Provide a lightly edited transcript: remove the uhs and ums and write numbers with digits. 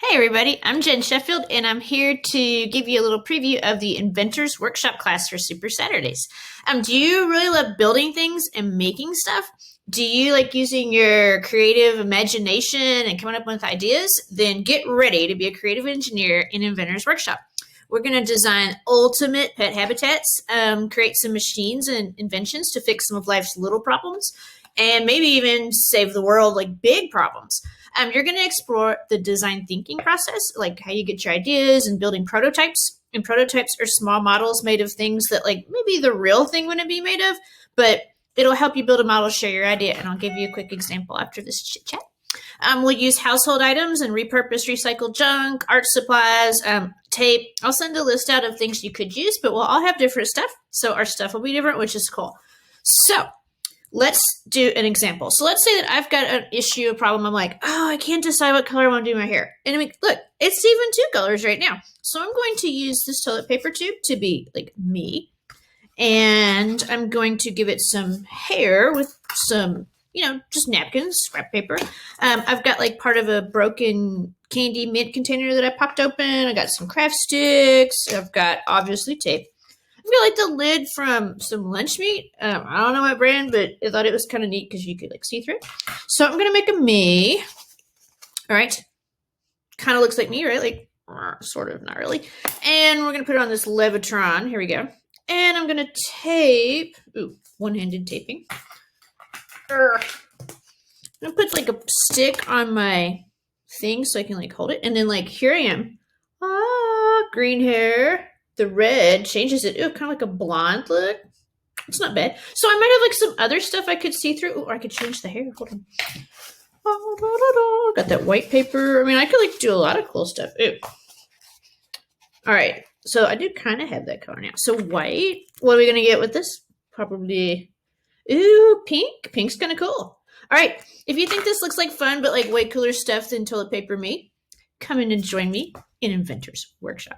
Hey everybody, I'm Jen Sheffield and I'm here to give you a little preview of the Inventors workshop class for Super Saturdays. Do you really love building things and making stuff? Do you like using your creative imagination and coming up with ideas? Then get ready to be a creative engineer in Inventors Workshop. We're going to design ultimate pet habitats, create some machines and inventions to fix some of life's little problems, and maybe even save the world like big problems. You're going to explore the design thinking process, like how you get your ideas and building prototypes. And prototypes are small models made of things that like maybe the real thing wouldn't be made of, but it'll help you build a model, share your idea. And I'll give you a quick example after this chit chat. We'll use household items and repurpose recycled junk, art supplies, tape. I'll send a list out of things you could use, but we'll all have different stuff. So our stuff will be different, which is cool. So let's do an example. So let's say that I've got an issue, a problem. I'm like, oh, I can't decide what color I want to do my hair. And I mean, look, it's even two colors right now. So I'm going to use this toilet paper tube to be like me. And I'm going to give it some hair with some, just napkins, scrap paper. I've got like part of a broken candy mint container that I popped open. I got some craft sticks. I've got obviously tape. I feel like the lid from some lunch meat. I don't know what brand, but I thought it was kind of neat because you could like see through it. So I'm going to make a me. All right. Kind of looks like me, right? Like sort of, not really. And we're going to put it on this Levitron. Here we go. And I'm going to tape. Ooh, one-handed taping. I'm going to put like a stick on my thing so I can like hold it. And then like here I am. Green hair. The red changes it. Ooh, kind of like a blonde look. It's not bad. So I might have like some other stuff I could see through. Or I could change the hair. Hold on. Got that white paper. I mean, I could like do a lot of cool stuff. Ooh. All right. So I do kind of have that color now. So white. What are we going to get with this? Probably, ooh, pink. Pink's kind of cool. All right. If you think this looks like fun, but like way cooler stuff than toilet paper me, come in and join me in Inventors Workshop.